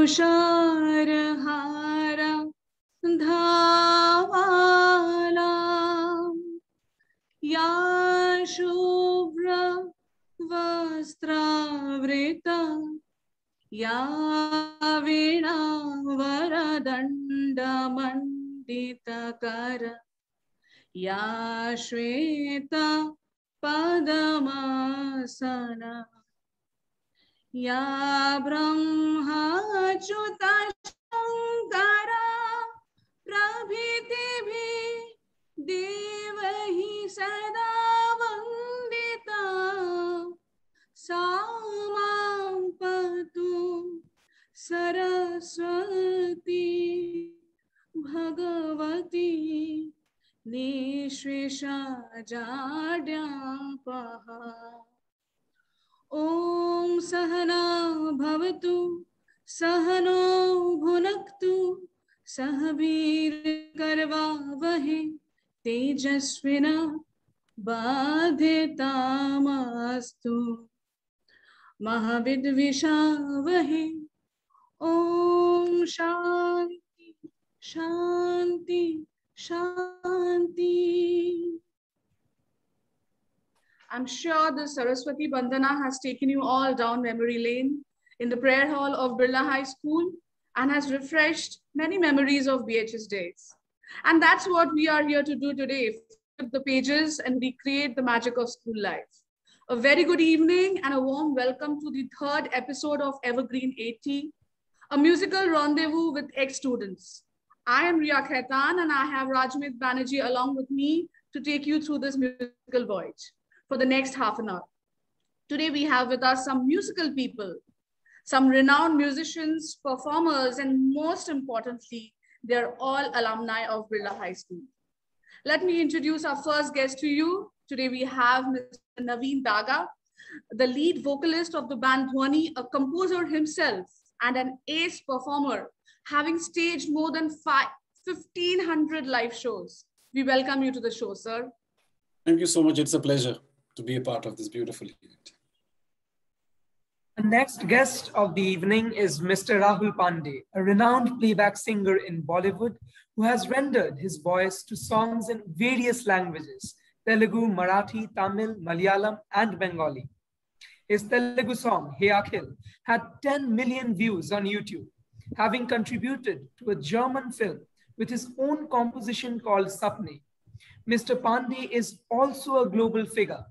तुषारहारा धावाला या शुभ्र वस्त्रावृता या वीणा वरदण्डमण्डितकर या श्वेता पद्मासना या ब्रह्माच्युता शङ्करा प्रभृतिभिः देवैः सदा वन्दिता सा मां पातु सरस्वती भगवती निःशेषजाड्यापहा। ॐ सहना भवतु सहनो भुनक्तु सह वीर्यकरवावहै तेजस्विना बाधितामस्तु महाविद्विषावहै। ॐ शान्ति शान्ति शान्ति। I'm sure the Saraswati Bandana has taken you all down memory lane in the prayer hall of Birla High School and has refreshed many memories of BHS days. And that's what we are here to do today, flip the pages and recreate the magic of school life. A very good evening and a warm welcome to the third episode of Evergreen 80, a musical rendezvous with ex-students. I am Riya Khaitan and I have Rajmeet Banerjee along with me to take you through this musical voyage for the next half an hour. Today we have with us some musical people, some renowned musicians, performers, and most importantly, they're all alumni of Birla High School. Let me introduce our first guest to you. Today we have Mr. Naveen Daga, the lead vocalist of the band Dhwani, a composer himself and an ace performer, having staged more than 1,500 live shows. We welcome you to the show, sir. Thank you so much. It's a pleasure to be a part of this beautiful event. The next guest of the evening is Mr. Rahul Pandey, a renowned playback singer in Bollywood who has rendered his voice to songs in various languages: Telugu, Marathi, Tamil, Malayalam, and Bengali. His Telugu song, Hey Akhil, had 10 million views on YouTube, having contributed to a German film with his own composition called Sapne. Mr. Pandey is also a global figure.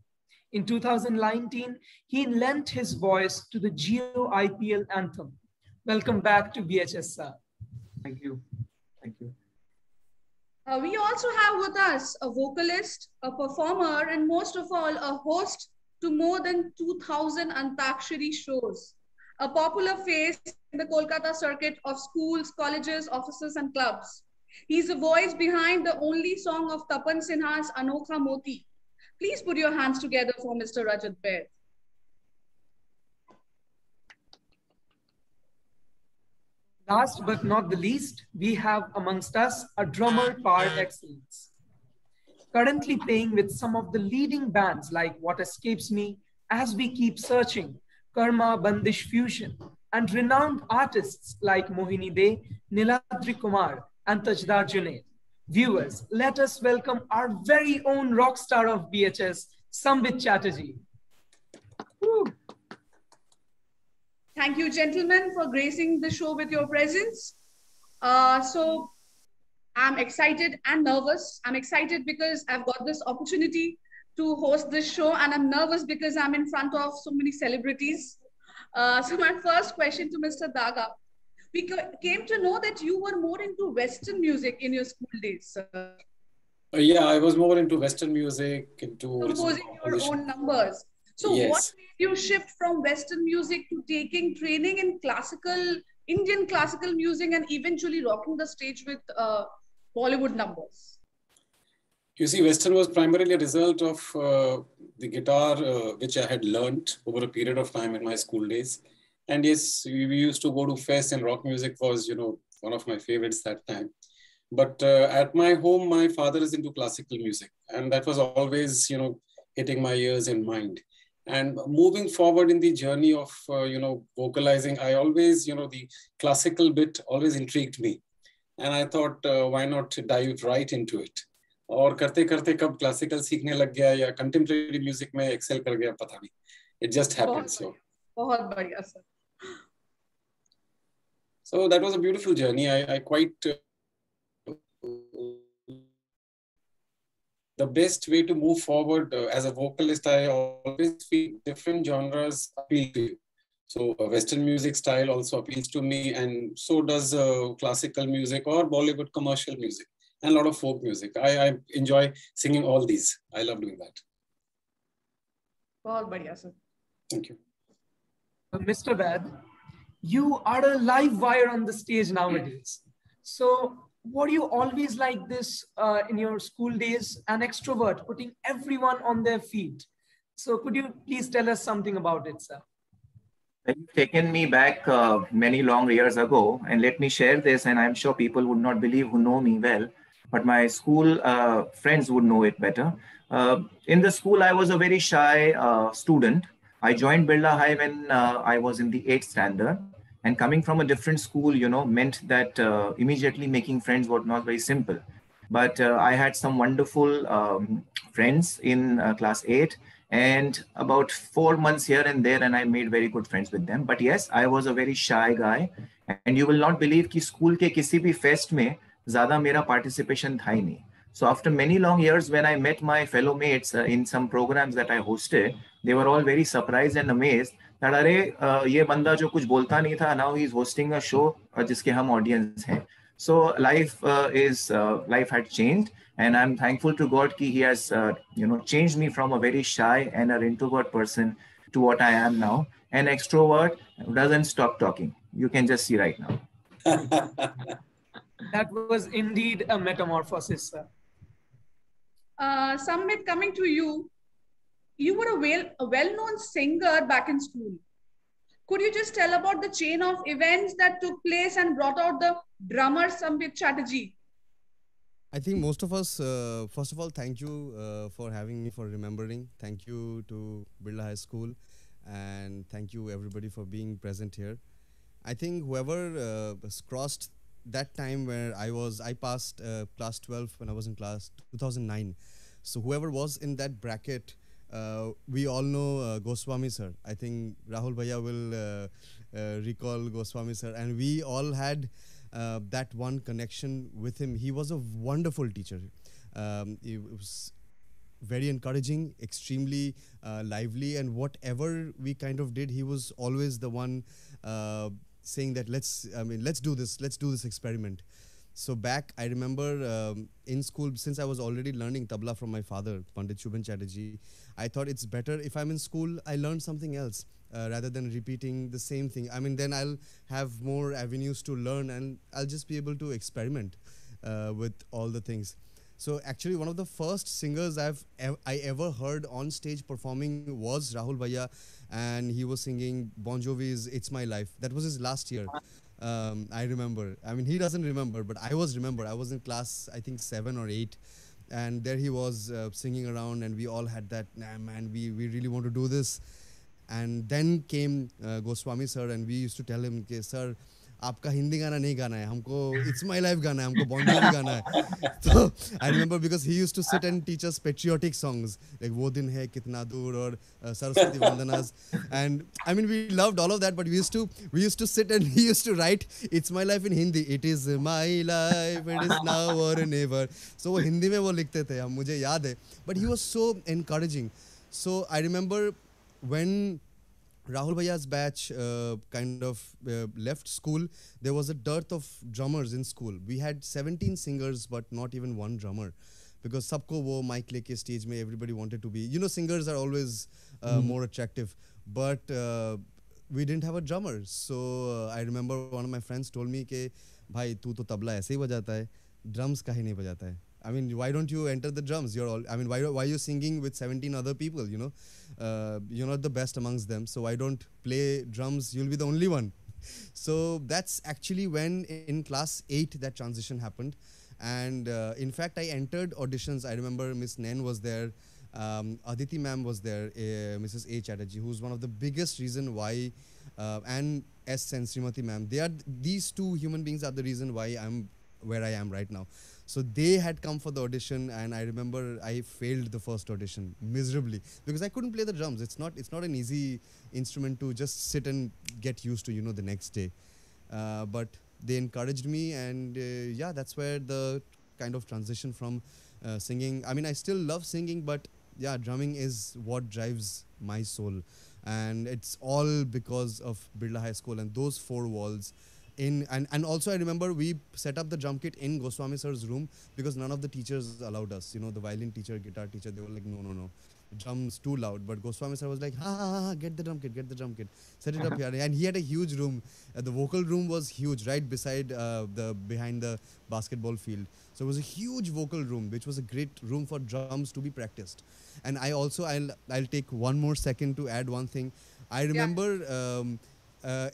In 2019, he lent his voice to the Jio IPL anthem. Welcome back to BHS, sir. Thank you. Thank you. We also have with us a vocalist, a performer, and most of all, a host to more than 2,000 Antakshari shows. A popular face in the Kolkata circuit of schools, colleges, offices, and clubs. He's the voice behind the only song of Tapan Sinha's Anokha Moti. Please put your hands together for Mr. Rajat Baid. Last but not the least, we have amongst us a drummer par excellence. Currently playing with some of the leading bands like What Escapes Me, As We Keep Searching, Karma Bandish Fusion, and renowned artists like Mohini De, Niladri Kumar, and Tajdar Junaid. Viewers, let us welcome our very own rock star of BHS, Sambit Chatterjee. Woo. Thank you, gentlemen, for gracing the show with your presence. So I'm excited and nervous. I'm excited because I've got this opportunity to host this show, and I'm nervous because I'm in front of so many celebrities. So my first question to Mr. Daga. We came to know that you were more into Western music in your school days, sir. Yeah, I was more into Western music, into composing your own numbers. So yes. What made you shift from Western music to taking training in Indian classical music and eventually rocking the stage with Bollywood numbers? You see, Western was primarily a result of the guitar, which I had learned over a period of time in my school days. And yes, we used to go to fest, and rock music was, one of my favorites that time. But at my home, my father is into classical music, and that was always, hitting my ears and mind. And moving forward in the journey of, vocalizing, I always, the classical bit always intrigued me. And I thought, why not dive right into it? और करते करते कब classical सीखने लग गया या contemporary music में Excel कर गया पता नहीं. It just happened. बहुत बढ़िया sir. So that was a beautiful journey. I quite the best way to move forward as a vocalist, I always feel different genres appeal to you. So Western music style also appeals to me, and so does classical music or Bollywood commercial music and a lot of folk music. I enjoy singing all these. I love doing that. बहुत बढ़िया sir. Thank you. Mr. Ved, you are a live wire on the stage nowadays. So were you always like this in your school days, an extrovert, putting everyone on their feet? So could you please tell us something about it, sir? You've taken me back many long years ago, and let me share this, and I'm sure people would not believe who know me well, but my school friends would know it better. In the school, I was a very shy student. I joined Birla High when I was in the 8th standard, and coming from a different school, meant that immediately making friends was not very simple. But I had some wonderful friends in class 8, and about 4 months here and there, and I made very good friends with them. But yes, I was a very shy guy, and you will not believe कि school के किसी भी fest में ज़्यादा मेरा participation था ही नहीं. So after many long years, when I met my fellow mates in some programs that I hosted, they were all very surprised and amazed that अरे ये बंदा जो कुछ बोलता नहीं था, now he's hosting a show जिसके हम audience हैं. So life life had changed, and I'm thankful to God that He has changed me from a very shy and an introvert person to what I am now. An extrovert who doesn't stop talking. You can just see right now. That was indeed a metamorphosis, sir. Samit, coming to you, you were a well-known singer back in school. Could you just tell about the chain of events that took place and brought out the drummer Samit Chatterjee? I think most of us, first of all, thank you for having me, for remembering. Thank you to Birla High School, and thank you everybody for being present here. I think whoever has crossed that time where I passed class 12 when I was in class 2009. So whoever was in that bracket, we all know Goswami sir. I think Rahul Bhaiya will recall Goswami sir, and we all had that one connection with him. He was a wonderful teacher. He was very encouraging, extremely lively, and whatever we kind of did, he was always the one saying that let's do this experiment. So back, I remember in school, since I was already learning tabla from my father, Pandit Shubhan Chatterjee, I thought it's better if I'm in school, I learn something else rather than repeating the same thing. I mean, then I'll have more avenues to learn, and I'll just be able to experiment with all the things. So actually, one of the first singers I ever heard on stage performing was Rahul Bhaiya, and he was singing Bon Jovi's "It's My Life." That was his last year. I remember. I mean, he doesn't remember, but I was in class, I think 7 or 8, and there he was singing around, and we all had that, nah, man, we really want to do this. And then came Goswami sir, and we used to tell him, okay, sir, आपका हिंदी गाना नहीं गाना है, हमको It's My Life गाना है, हमको Bon Jovi गाना है. So I remember because he used to sit and teach us patriotic songs like वो दिन है कितना दूर or Saraswati Vandanas, and I mean we loved all of that, but we used to sit and he used to write It's My Life in Hindi. It is my life, it is now or never. So वो हिंदी में वो लिखते थे, हम मुझे याद है. But he was so encouraging. So I remember when Rahul Bhaiya's batch kind of left school, there was a dearth of drummers in school. We had 17 singers, but not even one drummer. Because sabko wo mic leke stage mein, everybody wanted to be, singers are always more attractive. But we didn't have a drummer. So I remember one of my friends told me ke, bhai, tu to tabla aise hi bajata hai, drums kahe nahi bajata hai? I mean, why don't you enter the drums? Why are you singing with 17 other people, you're not the best amongst them. So why don't play drums? You'll be the only one. So that's actually when in class 8 that transition happened. And in fact, I entered auditions. I remember Miss Nen was there. Aditi ma'am was there, Mrs. A. Chatterjee, who's one of the biggest reason why, and S. and Srimati ma'am, these two human beings are the reason why I'm where I am right now. So they had come for the audition, and I remember I failed the first audition miserably because I couldn't play the drums. It's not an easy instrument to just sit and get used to, the next day. But they encouraged me, and yeah, that's where the kind of transition from singing. I mean, I still love singing, but yeah, drumming is what drives my soul, and it's all because of Birla High School and those four walls. And also I remember we set up the drum kit in Goswami sir's room because none of the teachers allowed us. The violin teacher, guitar teacher, they were like, no, no, no, drums too loud. But Goswami sir was like, ha ha ha, get the drum kit, set it up here. And he had a huge room. The vocal room was huge, right beside behind the basketball field. So it was a huge vocal room, which was a great room for drums to be practiced. And I'll take one more second to add one thing. I remember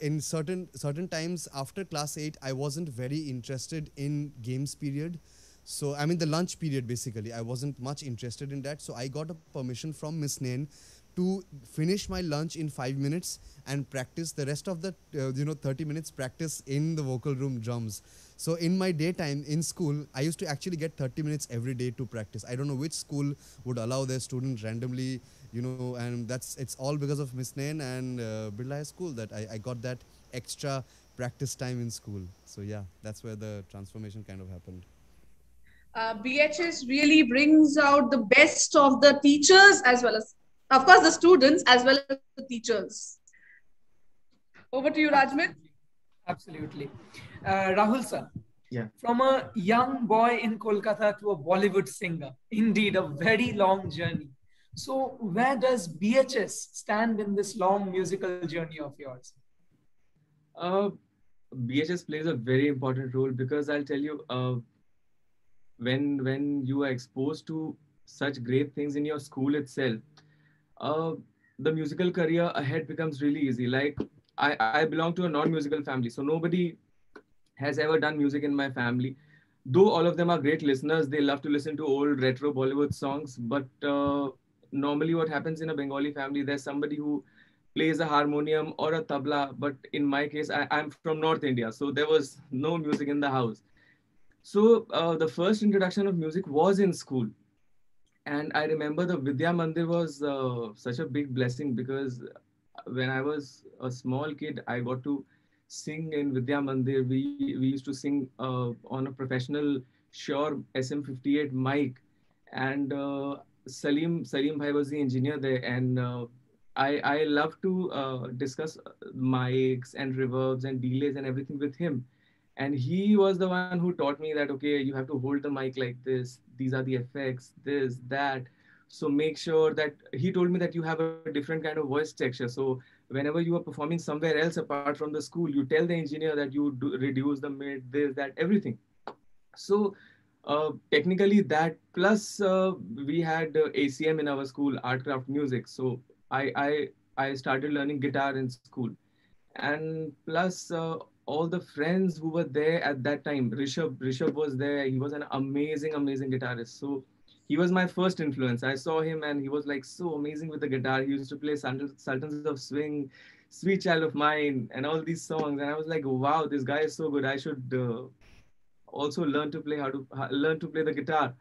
in certain times after class 8, I wasn't very interested in games period. So I mean the lunch period, basically I wasn't much interested in that. So I got a permission from Miss Nain to finish my lunch in 5 minutes and practice the rest of the 30 minutes practice in the vocal room drums. So in my daytime in school, I used to actually get 30 minutes every day to practice. I don't know which school would allow their students randomly, and it's all because of Miss Nain and Birla High School that I got that extra practice time in school. So yeah, that's where the transformation kind of happened. BHS really brings out the best of the teachers as well as, of course, the students as well as the teachers. Over to you, Rajmit. Absolutely. Rahul sir, Yeah. from a young boy in Kolkata to a Bollywood singer, indeed a very long journey. So where does BHS stand in this long musical journey of yours? BHS plays a very important role because I'll tell you, when you are exposed to such great things in your school itself, the musical career ahead becomes really easy. Like I belong to a non-musical family, so nobody has ever done music in my family. Though all of them are great listeners, they love to listen to old retro Bollywood songs. But normally, what happens in a Bengali family, there's somebody who plays a harmonium or a tabla. But in my case, I'm from North India, so there was no music in the house. So the first introduction of music was in school. And I remember the Vidya Mandir was such a big blessing because when I was a small kid, I got to sing in Vidya Mandir. We used to sing on a professional Shure SM58 mic, and Salim Bhai was the engineer there, and I love to discuss mics and reverbs and delays and everything with him. And he was the one who taught me that, okay, you have to hold the mic like this, these are the effects, this, that. So make sure that he told me that you have a different kind of voice texture. So whenever you are performing somewhere else apart from the school, you tell the engineer that you do reduce the mid, this, that, everything. So technically that, plus we had ACM in our school, art craft music. So I started learning guitar in school. And plus all the friends who were there at that time, Rishabh was there. He was an amazing guitarist. So he was my first influence. I saw him and he was like so amazing with the guitar. He used to play Sultans of Swing, Sweet Child of Mine, and all these songs. And I was like, wow, this guy is so good. I should also learn to play the guitar.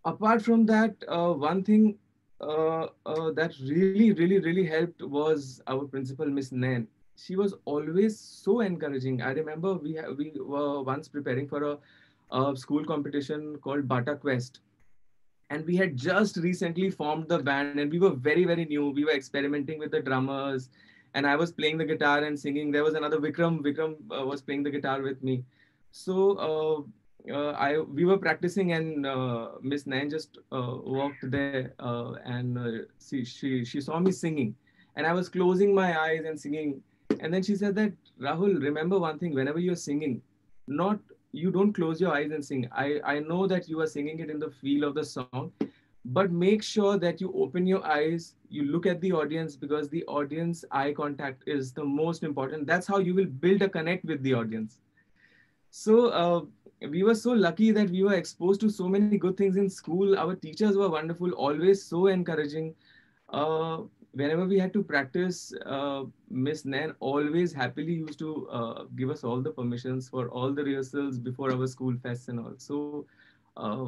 Apart from that, one thing that really helped was our principal, Miss Nain. She was always so encouraging. I remember we were once preparing for a school competition called Bata Quest, and we had just recently formed the band, and we were very new. We were experimenting with the drummers, and I was playing the guitar and singing. There was another Vikram was playing the guitar with me. So we were practicing, and Miss Nain just walked there, and she saw me singing, and I was closing my eyes and singing. And then she said that, Rahul, remember one thing: whenever you're singing, not you don't close your eyes and sing. I know that you are singing it in the feel of the song, but make sure that you open your eyes, you look at the audience, because the audience eye contact is the most important. That's how you will build a connect with the audience. So we were so lucky that we were exposed to so many good things in school. Our teachers were wonderful, always so encouraging. Whenever we had to practice, Miss Nain always happily used to give us all the permissions for all the rehearsals before our school fests and all. So uh,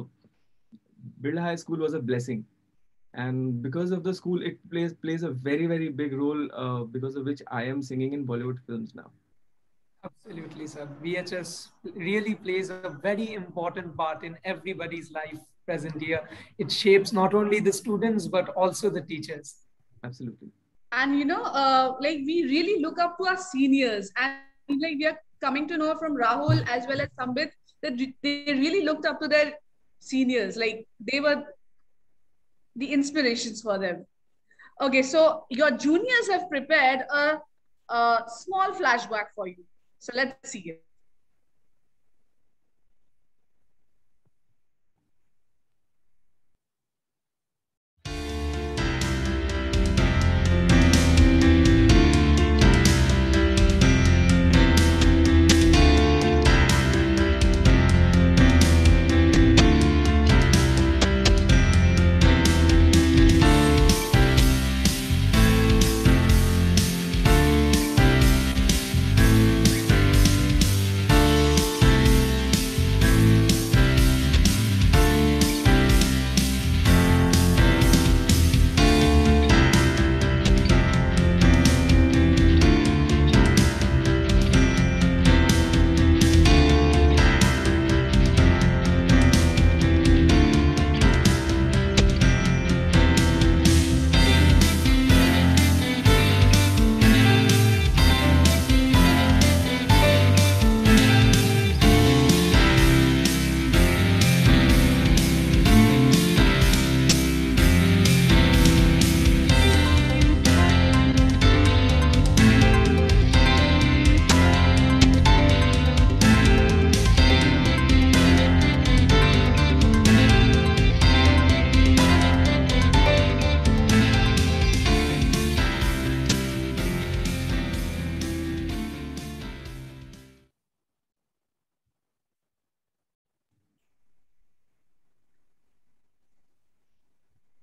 Birla High School was a blessing. And because of the school, it plays a very big role, because of which I am singing in Bollywood films now. Absolutely, sir. VHS really plays a very important part in everybody's life present here. It shapes not only the students, but also the teachers. Absolutely. And like we really look up to our seniors, and like we are coming to know from Rahul as well as Sambit that they really looked up to their seniors. Like they were the inspirations for them. Okay, so your juniors have prepared a small flashback for you. So let's see it.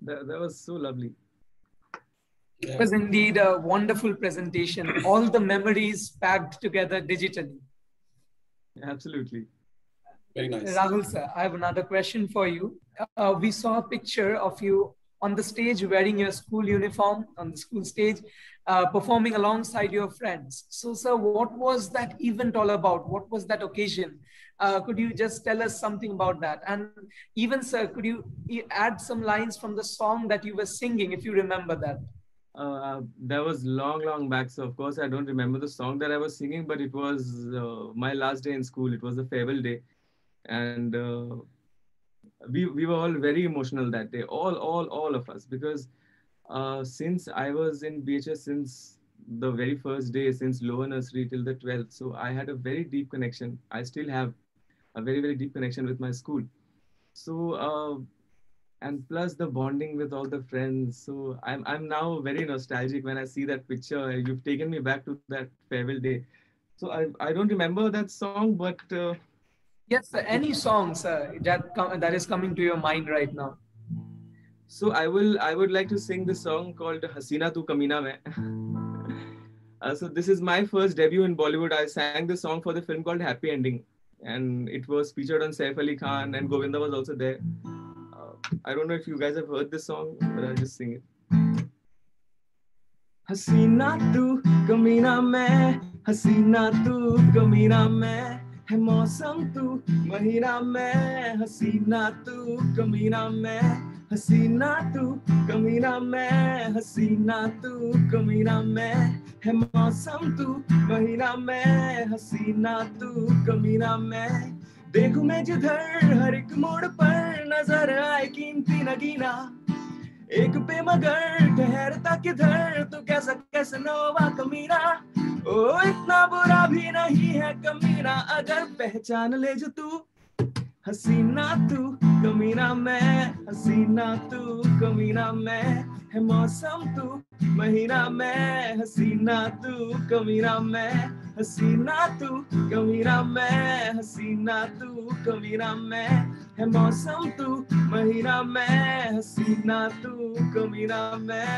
That was so lovely. It was indeed a wonderful presentation. All the memories packed together digitally. Absolutely. Very nice. Rahul sir, I have another question for you. We saw a picture of you on the stage wearing your school uniform on the school stage, performing alongside your friends. So sir, what was that event all about? What was that occasion? Could you just tell us something about that? And even sir, could you add some lines from the song that you were singing, if you remember that? That was long back, so of course I don't remember the song that I was singing, but it was my last day in school. It was the farewell day, and we were all very emotional that day, all of us, because since I was in BHS since the very first day, since lower nursery till the 12th, so I had a very deep connection. I still have a very deep connection with my school. So and plus the bonding with all the friends. So I'm now very nostalgic when I see that picture. You've taken me back to that farewell day. So I don't remember that song, but yes, sir. Any songs that is coming to your mind right now? So I would like to sing this song called Hasina Tu Kamina Mein. So this is my first debut in Bollywood. I sang this song for the film called Happy Ending, and it was featured on Saif Ali Khan, and Govinda was also there. I don't know if you guys have heard this song, but I'll just sing it. Hasina tu kamina mein, hasina tu kamina mein, hai mausam tu mahina mein, hasina tu kamina mein, hasina tu kamina mein, hasina tu kamina mein, hai mausam tu mahina mein, hasina tu kamina mein. देखूं मैं जिधर हर एक मोड़ पर नजर आए कीमती नगीना, एक पे मगर ठहरता किधर तू कैसा कैसे नोवा कमीना, ओ इतना बुरा भी नहीं है कमीना अगर पहचान ले जो तू, हसीना तू कमीना मैं, हसीना तू कमीना मैं, है मौसम तू महीना मैं हसीना तू कमीना मैं हसीना तू कमीना मैं हसीना तू कमीना मैं है मौसम तू महीना मैं हसीना तू कमीना मैं.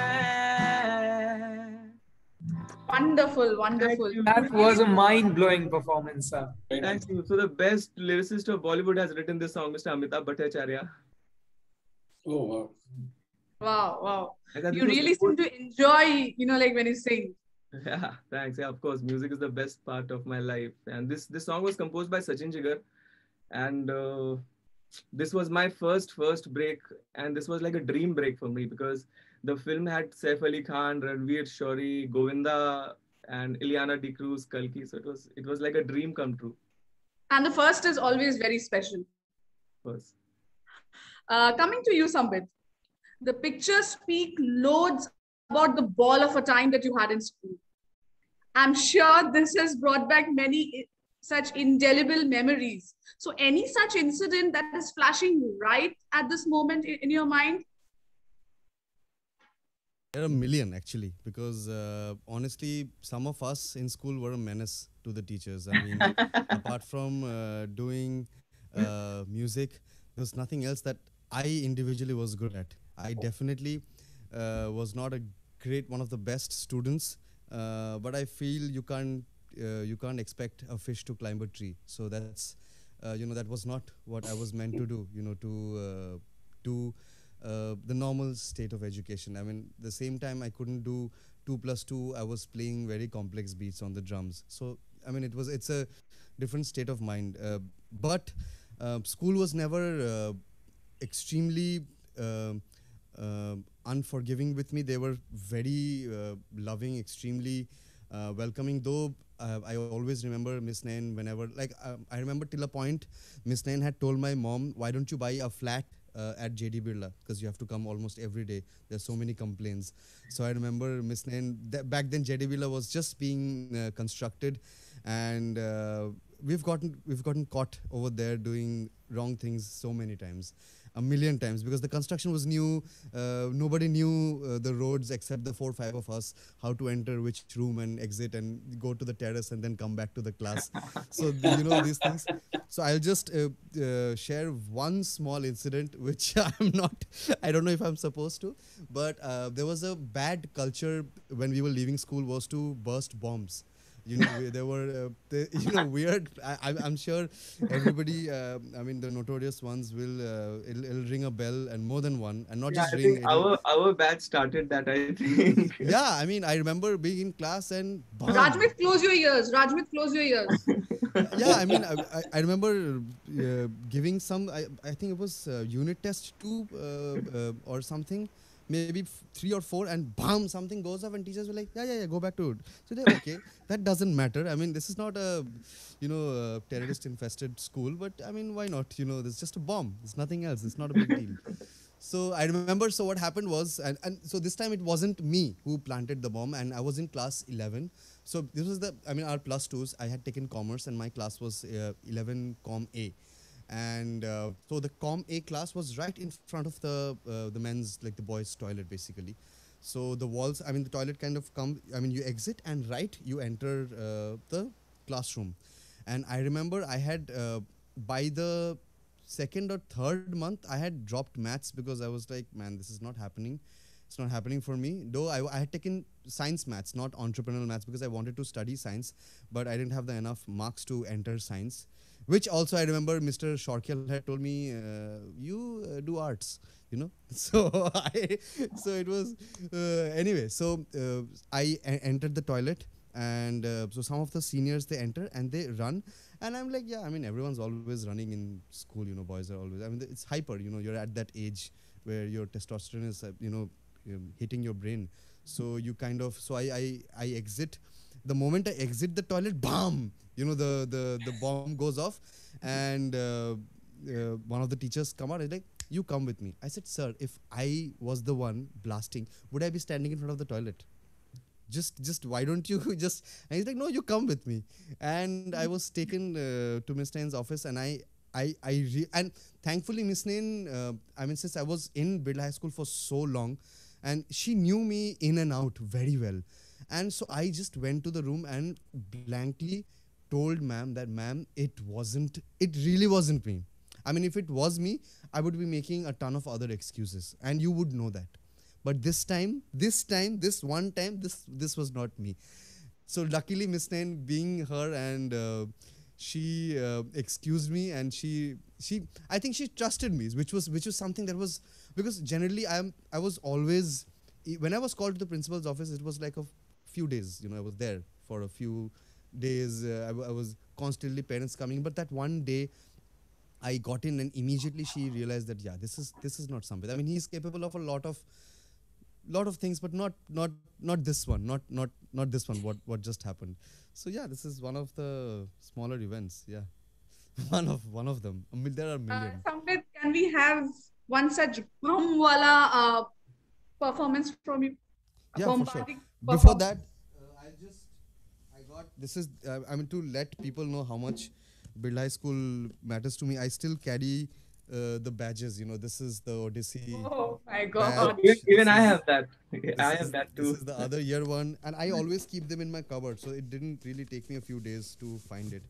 Wonderful, wonderful. That was a mind-blowing performance, sir. Thank you. So the best lyricist of Bollywood has written this song, Mr. Amitabh Bhattacharya. Oh, wow. Wow, wow. I thought You this was really seem to enjoy, like when you sing. Yeah, thanks. Yeah, of course, music is the best part of my life. And this song was composed by Sachin Jigar, and this was my first break, and this was like a dream break for me because the film had Saif Ali Khan, Ranveer Shori, Govinda, and Ileana D'Cruz, Kalki. So it was like a dream come true. And the first is always very special. First. Coming to you, Sambit, the pictures speak loads about the ball of a time that you had in school. I'm sure this has brought back many such indelible memories. So any such incident that is flashing right at this moment in your mind? There are a million actually, because honestly, some of us in school were a menace to the teachers. I mean, apart from doing music, there was nothing else that I individually was good at. I definitely was not a great one of the best students, but I feel you can't expect a fish to climb a tree. So that's that was not what I was meant to do. To do the normal state of education. I mean, the same time I couldn't do 2+2. I was playing very complex beats on the drums. So I mean, it's a different state of mind. But school was never extremely unforgiving with me. They were very loving, extremely welcoming. Though I always remember Miss Nain whenever, I remember till a point, Miss Nain had told my mom, "Why don't you buy a flat at JD Birla, because you have to come almost every day. There's so many complaints." So I remember Miss Nain, back then JD Birla was just being constructed, and we've gotten caught over there doing wrong things so many times. A million times, because the construction was new. Nobody knew the roads except the 4-5 of us, how to enter which room and exit and go to the terrace and then come back to the class. So these things. So I'll just share one small incident which I don't know if I'm supposed to, but there was a bad culture when we were leaving school was to burst bombs. There were weird. I'm sure everybody. I mean, the notorious ones will it'll ring a bell, and more than one, and not just I ring. think our batch started that, I think. Yeah, I mean, I remember being in class and Rajmit, close your ears. Rajmit, close your ears. Yeah, I mean, I remember giving some. I think it was unit test 2 or something. Maybe 3 or 4, and bam, something goes off, and teachers were like, yeah, go back to it. So they're okay. That doesn't matter. I mean, this is not a terrorist infested school, but I mean, why not? There's just a bomb. It's nothing else. It's not a big deal. So I remember. So what happened was, and so this time it wasn't me who planted the bomb, and I was in class 11. So this was our +2s. I had taken commerce, and my class was 11 Com A. And so the Com A class was right in front of the men's, like the boys' toilet, basically. So the walls, I mean, the toilet kind of you exit, and right, you enter the classroom. And I remember I had, by the second or third month, I had dropped maths because I was like, man, this is not happening. It's not happening for me. Though I had taken science maths, not entrepreneurial maths, because I wanted to study science, but I didn't have the enough marks to enter science. Which also I remember Mr. Shorkel had told me, you do arts, So it was, anyway, so I entered the toilet, and so some of the seniors, they enter and they run. And I'm like, yeah, I mean, everyone's always running in school, boys are always, I mean, it's hyper, you're at that age where your testosterone is, hitting your brain. So you kind of, so I exit. The moment I exit the toilet, bam! The bomb goes off, and one of the teachers come out and like, you come with me. I said, sir, if I was the one blasting, would I be standing in front of the toilet? Just why don't you just? And he's like, no, you come with me. And I was taken to Miss Nain's office, and and thankfully Miss Nain, since I was in Birla High School for so long, and she knew me in and out very well. And so I just went to the room and blankly told ma'am that, ma'am, it really wasn't me. I mean, if it was me, I would be making a ton of other excuses, and you would know that. But this one time, this was not me. So luckily, Miss Nain, being her, and she excused me, and she I think she trusted me, which was something that was, because generally I was always, when I was called to the principal's office, it was like a few days, I was there for a few days. I was constantly parents coming, but that one day I got in, and immediately she realized that, yeah, this is not Sambit. I mean, he's capable of a lot of things, but not this one, not this one. What just happened? So yeah, this is one of the smaller events. Yeah, one of them. There are a million. Sambit, can we have one such bum wala performance from you? Yeah, for sure. Bombarding Before that, I got, this is, I mean, to let people know how much Birla High School matters to me, I still carry the badges. This is the Odyssey. Oh my God. Even I have that. I have that too. This is the other year one, and I always keep them in my cupboard, so it didn't really take me a few days to find it.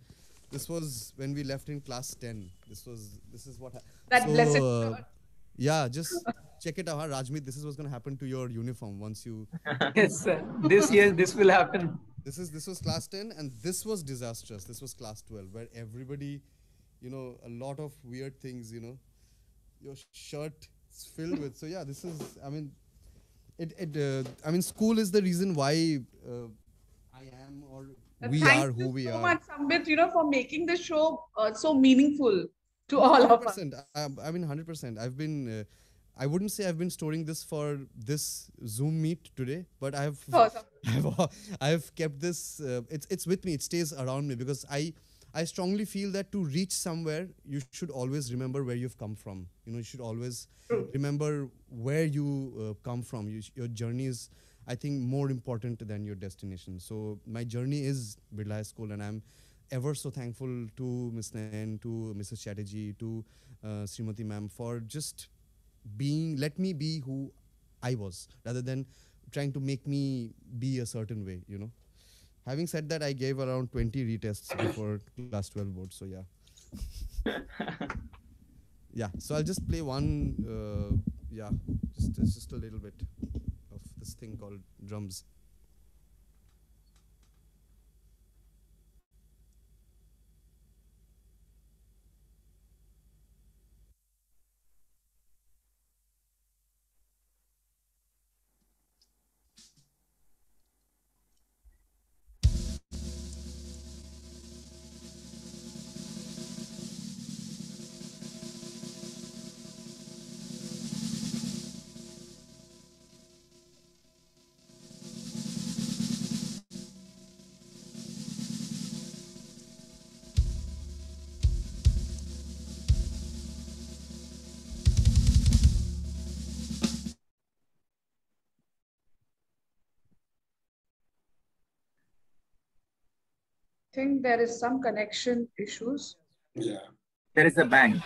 This was when we left in class 10. This is what That blessed yeah, just check it out, huh, Rajmeet. This is what's going to happen to your uniform once you. Yes, sir. This year, this will happen. This was class 10, and this was disastrous. This was class 12, where everybody, a lot of weird things, your shirt is filled with. So yeah, this is, I mean, I mean, school is the reason why I am, or we are who we are. Thank you so much, Sambit, for making the show so meaningful to all of us. I mean, 100%. I've been, I wouldn't say I've been storing this for this Zoom meet today, but I've kept this. It's with me. It stays around me, because I strongly feel that to reach somewhere, you should always remember where you've come from. You should always remember where you come from. Your journey is, I think, more important than your destination. So my journey is Birla High School, and I'm ever so thankful to Ms. Nain, to Mrs. Chatterjee, to Srimati ma'am for just let me be who I was, rather than trying to make me be a certain way, Having said that, I gave around 20 retests before class 12 board, so yeah. Yeah, so I'll just play one, just a little bit of this thing called drums. I think there is some connection issues. Yeah. There is a bang.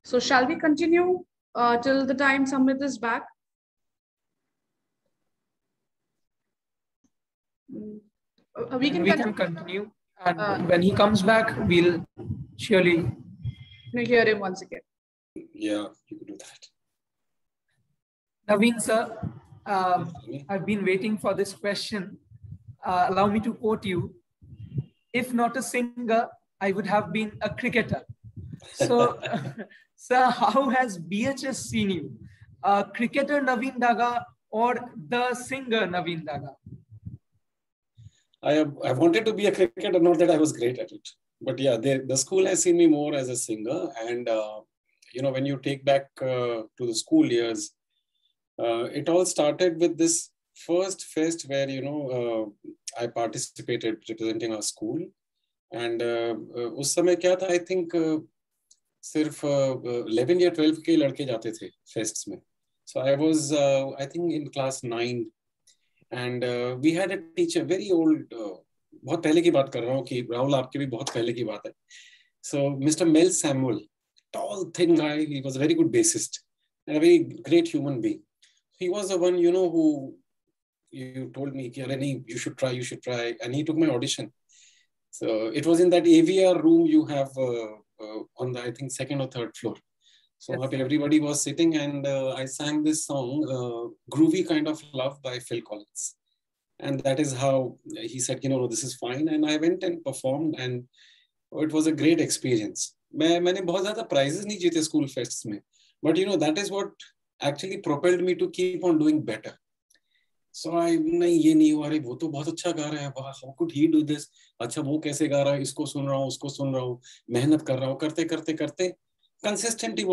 So shall we continue till the time Sambit is back? We can continue. And when he comes back, we'll surely hear him once again. Yeah, you could do that. Naveen sir, I've been waiting for this question. Allow me to quote you. If not a singer, I would have been a cricketer. So, sir, how has BHS seen you? Cricketer Naveen Daga or the singer Naveen Daga? I wanted to be a cricketer, not that I was great at it. But yeah, the school has seen me more as a singer. And, when you take back to the school years, it all started with this first fest where, I participated representing our school. And उस समय क्या था, I think सिर्फ 11 या 12 के लड़के जाते थे fests में. So I was, I think, in class 9. And we had a teacher, very old, बहुत पहले की बात कर रहा हूँ कि राहुल आपके भी बहुत पहले की बात है. So Mr. Mel Samuel, tall, thin guy, he was a very good bassist and a very great human being. He was the one, who you told me, you should try. And he took my audition. So it was in that AVR room you have on the, I think, second or third floor. So yes. Everybody was sitting, and I sang this song, Groovy Kind of Love by Phil Collins. And that is how he said, this is fine. And I went and performed, and it was a great experience. मैंने बहुत ज़्यादा prizes नहीं जीते school fests में. But that is what actually propelled me to keep on doing better. So नहीं ये नहीं हुआ, अरे वो तो बहुत अच्छा गा रहा है, how could he do this? अच्छा वो कैसे गा रहा है, इसको सुन रहा हूँ, उसको सुन रहा हूँ, मेहनत कर रहा हूँ, करते consistency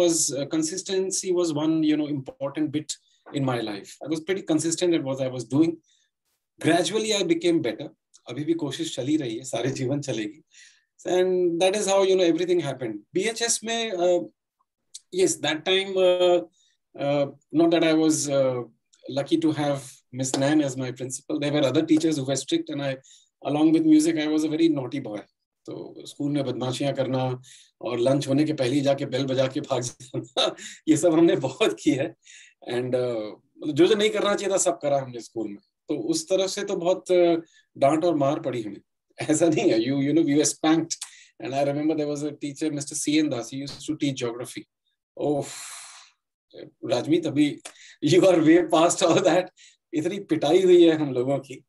was one important bit in my life. I was pretty consistent at what I was doing. Gradually I became better. अभी भी कोशिश चली रही है, सारे जीवन चलेगी. And that is how everything happened. BHS में yes, that time not that I was lucky to have Miss Nan as my principal. There were other teachers who were strict, and along with music, I was a very naughty boy. तो school में बदमाशियां करना और lunch होने के पहले ही जाके bell बजा के भाग जाना, ये सब हमने बहुत की है. एंड जो नहीं करना चाहिए था सब करा हमने स्कूल में. तो उस तरफ से तो बहुत डांट और मार पड़ी हमें. ऐसा नहीं है. We were spanked. And I remember there was a teacher, Mr. C.N. Das. He used to teach geography. Oh, Rajmeet, abhi you are way past all that. इतनी पिटाई हुई है हम लोगों की.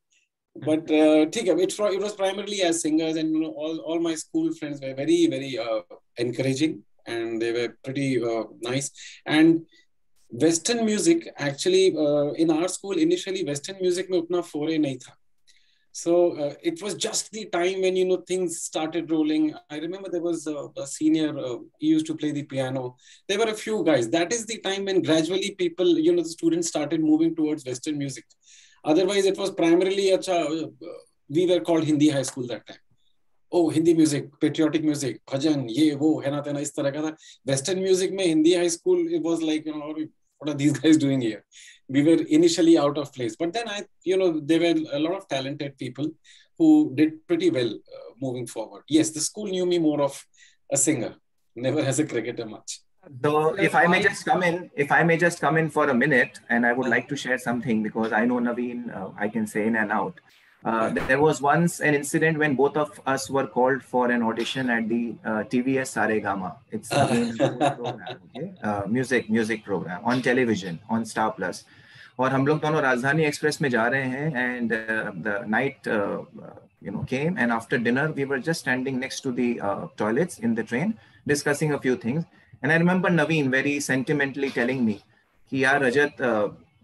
But ठीक है, it was primarily as singers, and all my school friends were very, very encouraging, and they were pretty nice. And Western music, actually, in our school initially, Western music में उतना foray नहीं था. So it was just the time when things started rolling. I remember there was a senior, he used to play the piano. There were a few guys. That is the time when gradually people, the students started moving towards Western music. Otherwise, it was primarily, we were called Hindi high school that time. Oh, Hindi music, patriotic music, bhajan, ye, wo, hena, tena, is tarah ka tha. Western music mein Hindi high school, it was like, what are these guys doing here? We were initially out of place. But then there were a lot of talented people who did pretty well moving forward. Yes, the school knew me more of a singer, never as a cricketer much. So if I may just come in for a minute, and I would like to share something, because I know Naveen, I can say in and out. There was once an incident when both of us were called for an audition at the TVS Saregama. It's a program, okay? Music program on television, on Star Plus. और हम लोग दोनों राजधानी express में जा रहे हैं, and the night came, and after dinner we were just standing next to the toilets in the train discussing a few things. And I remember Naveen very sentimentally telling me कि यार रजत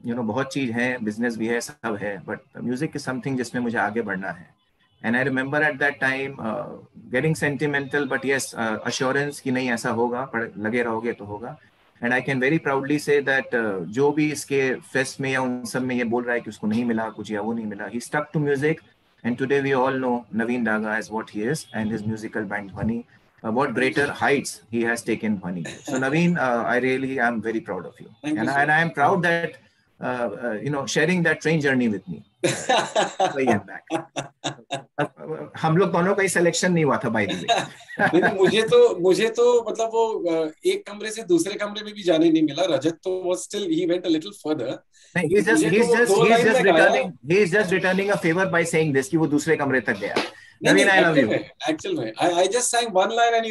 बहुत चीज है, business भी है, सब है, but music is something जिसमें मुझे आगे बढ़ना है. And I remember at that time getting sentimental, but yes, assurance कि नहीं ऐसा होगा, पर लगे रहोगे तो होगा. And I can very proudly say that जो भी इसके फेस्ट में या उन सब में ये बोल रहा है कि उसको नहीं मिला कुछ या वो नहीं मिला, he stuck to music, and today we all know Naveen Daga as what he is, and his musical band Dhwani. What greater heights he has taken Dhwani. So Naveen, I really am very proud of you. And I am proud that sharing that train journey with me. Way and back. हम लोग दोनों का ही selection नहीं हुआ था by the way. मुझे तो मतलब वो एक कमरे से दूसरे कमरे में भी जाने नहीं मिला. रजत तो was still, he went a little further. He's just returning a favor by saying this कि वो दूसरे कमरे तक गया. Naveen, I love you. Actually, I just sang one line, and I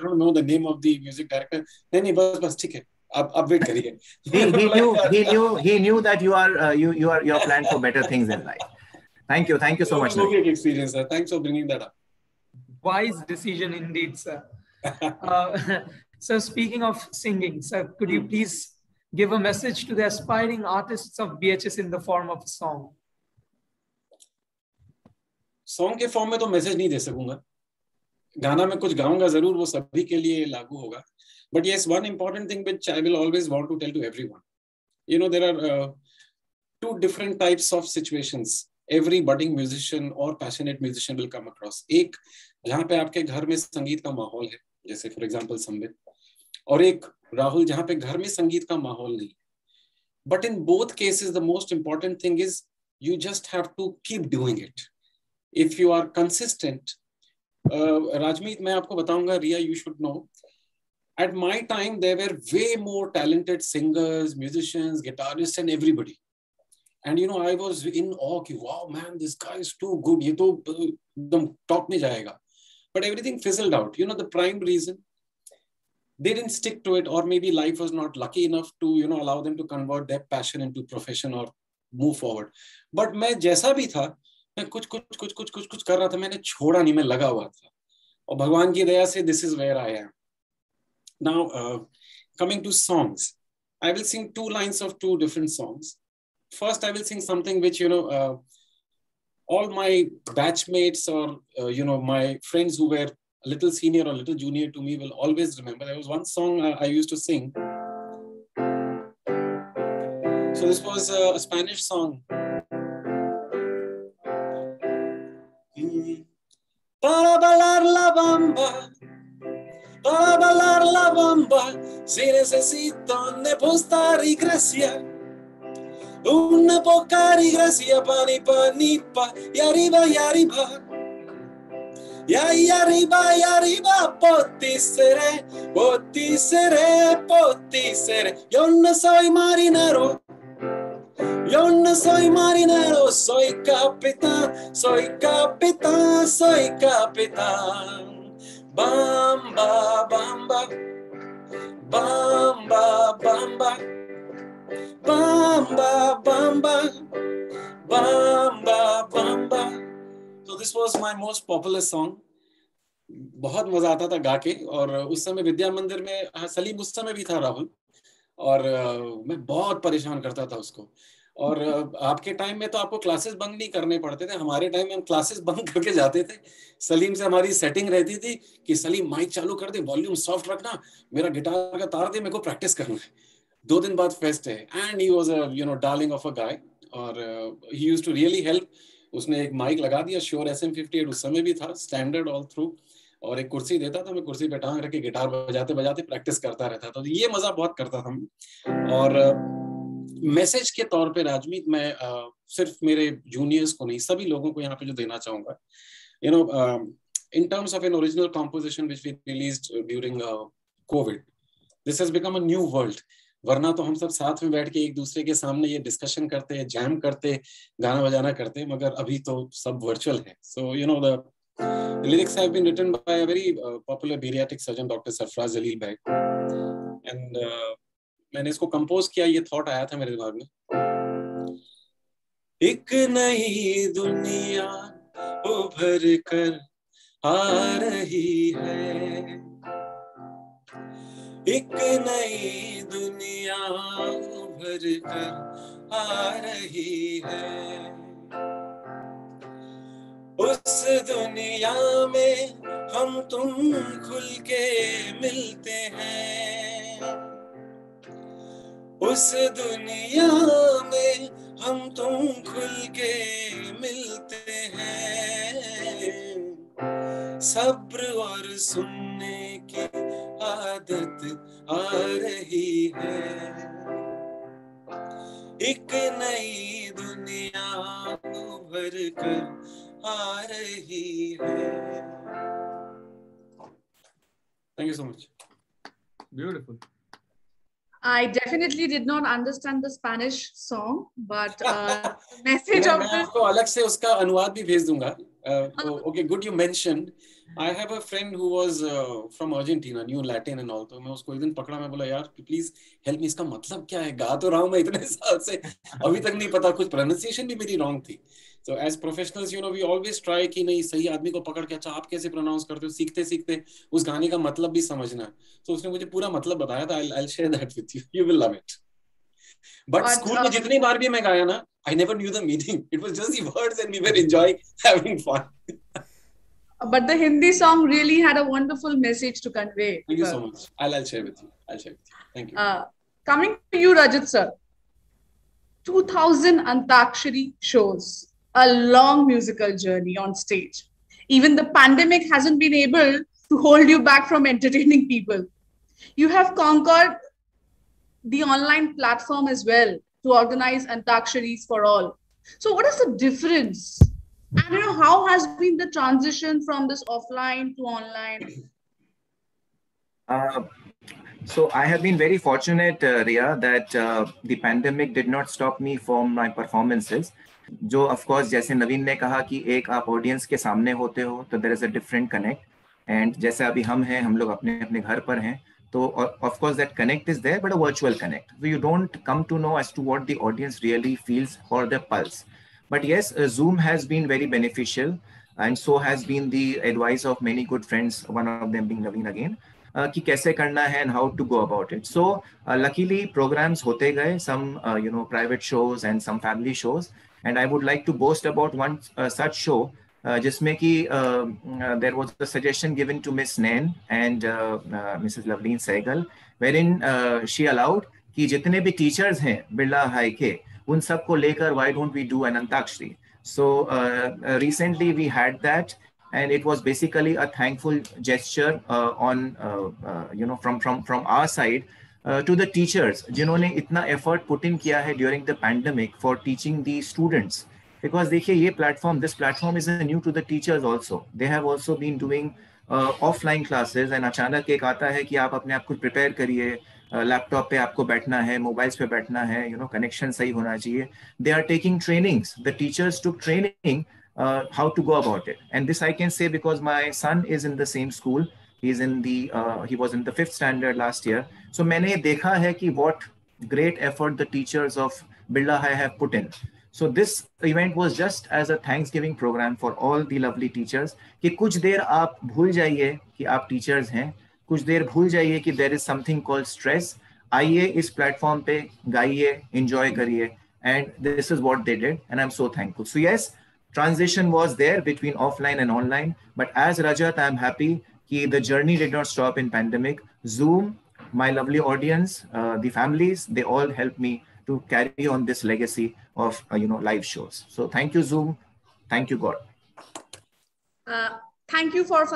don't know the name of the music director. नहीं बस ठीक है. अब wait करिए. He knew that you are planned for better things in life. Thank you so much. Great experience, sir. Thanks for bringing that up. Wise decision indeed, sir. So speaking of singing, sir, could you please give a message to the aspiring artists of BHS in the form of a song? Song के form में तो message नहीं दे सकूंगा. गाना में कुछ गाऊंगा जरूर, वो सभी के लिए लागू होगा. But yes, one important thing which I will always want to tell to everyone. There are two different types of situations every budding musician or passionate musician will come across. एक जहाँ पे आपके घर में संगीत का माहौल है, जैसे फॉर एग्जांपल संबित, और एक राहुल जहाँ पे घर में संगीत का माहौल नहीं. But in both cases, the most important thing is, you just have to keep doing it. If you are consistent, राजमीत, मैं आपको बताऊंगा, रिया, you should know. At my time, there were way more talented singers, musicians, guitarists, and everybody. And I was in awe. Wow, man, this guy is too good. ये तो एकदम top में जाएगा. But everything fizzled out. The prime reason, they didn't stick to it, or maybe life was not lucky enough to allow them to convert their passion into profession or move forward. But मैं जैसा भी था, मैं कुछ कर रहा था, मैंने छोड़ा नहीं, मैं लगा हुआ था. और भगवान की दया से this is where I am. Now, coming to songs, I will sing 2 lines of 2 different songs. First, I will sing something which, all my batchmates or, my friends who were a little senior or a little junior to me will always remember. There was one song I used to sing. So this was a Spanish song. Para bailar la bamba. Para bailar la bamba, si necesito ne postar y gracia, una poca y gracia, panipa, y arriba, y arriba, y ahí arriba, poti seré, yo no soy marinero, soy capitán, Bamba, bamba, bamba, bamba, bamba, bamba, bamba, bamba. So this was my most popular song. बहुत मजा आता था गा के. और उस समय विद्या मंदिर में सलीम उस समय भी था, राहुल, और मैं बहुत परेशान करता था उसको. और आपके टाइम में तो आपको क्लासेस बंक नहीं करने पड़ते थे. हमारे टाइम में हम क्लासेस बंक करके जाते थे. सलीम से हमारी सेटिंग रहती थी कि सलीम माइक चालू कर दे, वॉल्यूम सॉफ्ट रखना, मेरा गिटार का तार दे, मेरे को प्रैक्टिस करना है. 2 दिन बाद फेस्ट है. And he was a darling of a guy. और he used to really help. उसने एक माइक लगा दिया, श्योर SM58 उस समय भी था, स्टैंडर्ड ऑल थ्रू, और एक कुर्सी देता था. मैं कुर्सी पे टांग रख के गिटार बजाते बजाते प्रैक्टिस करता रहता था. तो ये मजा बहुत करता था. और मैसेज के तौर पे राजमीत, मैं सिर्फ मेरे जूनियर्स को नहीं, सभी लोगों को यहाँ पे जो देना चाहूंगा, in terms of an original composition which we released during COVID, this has become a new world. वरना तो हम सब साथ में बैठ के एक दूसरे के सामने ये डिस्कशन करते, जैम करते, गाना बजाना करते, मगर अभी तो सब वर्चुअल है. So the lyrics have been written by a very popular bariatric surgeon, Dr. Sarfraz Jalil Beg, and मैंने इसको कंपोज किया. ये थॉट आया था मेरे दिमाग में. एक नई दुनिया उभर कर आ रही है, एक नई दुनिया उभर कर आ रही है. उस दुनिया में हम तुम खुल के मिलते हैं, उस दुनिया में हम तुम खुल के मिलते हैं. सब्र और सुनने की आदत आ रही है, एक नई दुनिया उभर कर आ रही है. Thank you so much. Beautiful. I definitely did not understand the Spanish song, but the message of मैं आपको अलग से उसका अनुवाद भी भेज दूंगा. Okay, good you mentioned. I have a friend who was from Argentina, knew Latin and all. तो मैं उसको एक दिन पकड़ा, मैं बोला यार प्लीज हेल्प मी, इसका मतलब क्या है? गा तो रहा हूँ मैं इतने साल से, अभी तक नहीं पता. कुछ प्रोनाउंसिएशन भी मेरी रॉन्ग थी. So as professionals, we always try कि नहीं, सही आदमी को पकड़ के अच्छा आप कैसे प्रोनाउंस करते हो, सीखते सीखते उस गाने का मतलब भी समझना. तो उसने मुझे पूरा मतलब बताया था. I'll share that with you. You will love it. But school में जितनी बार भी मैं गाया ना, I never knew the meaning. It was just the words and we were enjoying, having fun. But the Hindi song really had a wonderful message to convey. Thank you so much. I'll share with you. Thank you. Coming to you, Rajat sir. 2000 Antakshari shows, a long musical journey on stage. Even the pandemic hasn't been able to hold you back from entertaining people. You have conquered the online platform as well to organize Antaksharis for all. So what is the difference And how has been the transition from this offline to online? So I have been very fortunate, Ria, that the pandemic did not stop me from my performances. जो of course जैसे नवीन ने कहा कि एक आप audience के सामने होते हो तो there is a different connect, and जैसे अभी हम लोग अपने अपने घर पर हैं तो of course that connect is there but a virtual connect, so you don't come to know as to what the audience really feels or their pulse. But yes, Zoom has been very beneficial, and so has been the advice of many good friends, one of them being Naveen again, कि कैसे करना है and how to go about it. So luckily programs होते गए, some private shows and some family shows, and I would like to boast about one such show जिसमें कि there was a suggestion given to Miss Nain and Mrs. Loveleen Sehgal, wherein she allowed कि जितने भी teachers हैं Birla high के उन सबको लेकर why don't we do an Antakshari. So recently we had that, and it was basically a thankful gesture from our side to the teachers जिन्होंने इतना effort put in किया है during the pandemic for teaching the students. Because देखिए ये this platform is new to the teachers also. They have also been doing offline classes, and अचानक एक आता है कि आप अपने आप को prepare करिए, लैपटॉप पे आपको बैठना है, मोबाइल्स पे बैठना है, कनेक्शन सही होना चाहिए. They are taking trainings. The teachers took training how to go about it. And this I can say because my son is in the same school. He was in the 5th standard last year. So मैंने देखा है कि what great effort the teachers of Birla High have put in. So this event was just as a Thanksgiving program for all the lovely teachers कि कुछ देर आप भूल जाइए कि आप teachers हैं, कुछ देर भूल जाइए कि there is something called stress. आइए इस platform पे गाइए, enjoy करिए, and this is what they did, and I'm so thankful. So yes, transition was there between offline and online, but as Rajat, I'm happy that the journey did not stop in pandemic. Zoom, my lovely audience, the families, they all helped me to carry on this legacy of live shows. So thank you, Zoom. Thank you, God. Thank you for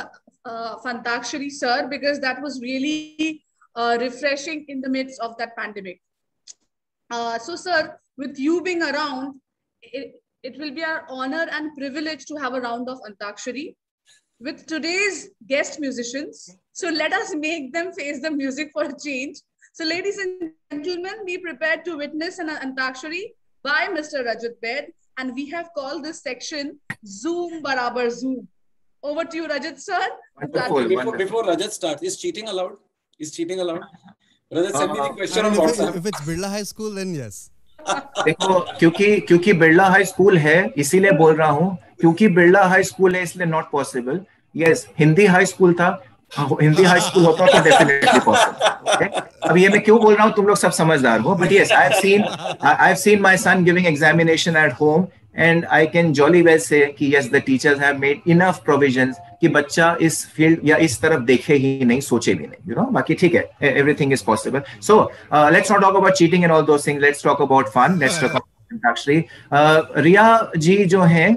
Fantakshari, sir, because that was really refreshing in the midst of that pandemic. So, sir, with you being around, it will be our honor and privilege to have a round of Antakshari with today's guest musicians. So let us make them face the music for a change. So ladies and gentlemen, be prepared to witness an Antakshari by Mr. Rajat Bed. And we have called this section Zoom Barabar Zoom. Over to you, Rajat sir. Before Rajat starts, is cheating allowed? Is cheating allowed? Rajat, send me the question on WhatsApp. If it's Birla High School, then yes. देखो क्योंकि Birla high school है इसीलिए बोल रहा हूँ, क्योंकि Birla high school है इसलिए not possible. Yes, Hindi high school था, हिंदी हाई स्कूल होता तो डेफिनेटली पॉसिबल. अब ये मैं क्यों बोल रहा हूँ, तुम लोग सब समझदार हो. But yes, I have seen my son giving examination at home, and I can jolly well say कि yes, the teachers have made enough provisions कि बच्चा इस फील्ड या इस तरफ देखे ही नहीं, सोचे भी नहीं, बाकी ठीक है, everything is possible. So let's not talk about cheating and all those things. Let's talk about fun. Let's talk about actually रिया जी जो हैं,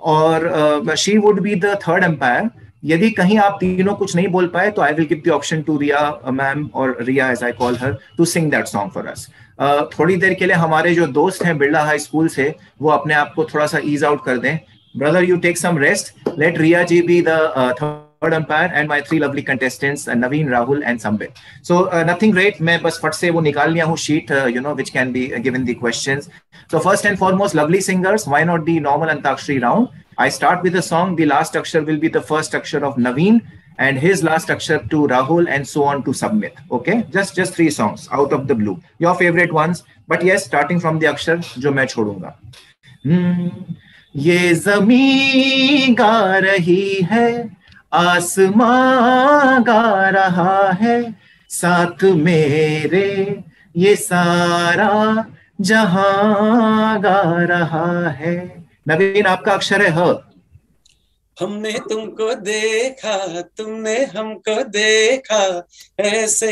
और she would be the third umpire. यदि कहीं आप तीनों कुछ नहीं बोल पाए तो I will give the option to Riya ma'am, or Riya as I call her, to sing that song for us. थोड़ी देर के लिए हमारे जो दोस्त हैं बिरला हाई स्कूल से, वो अपने आप को थोड़ा सा ईज आउट कर दें. Brother, you take some rest. Let Riya ji be the third umpire and my three lovely contestants Naveen, Rahul and Sambit. So nothing great, मैं बस फट से वो निकाल लिया हूँ sheet which can be given the questions. So first and foremost, lovely singers, why not the normal Antakshari round? I start with a song. The last akshar will be the first akshar of Naveen, and his last akshar to Rahul, and so on to Samit. Okay, just 3 songs out of the blue, your favorite ones. But yes, starting from the akshar जो मैं छोड़ूंगा. ये ज़मीं गा रही है, आसमां गा रहा है, साथ मेरे ये सारा जहां गा रहा है. नवीन, आपका अक्षर है ह. हमने तुमको देखा, तुमने हमको देखा, ऐसे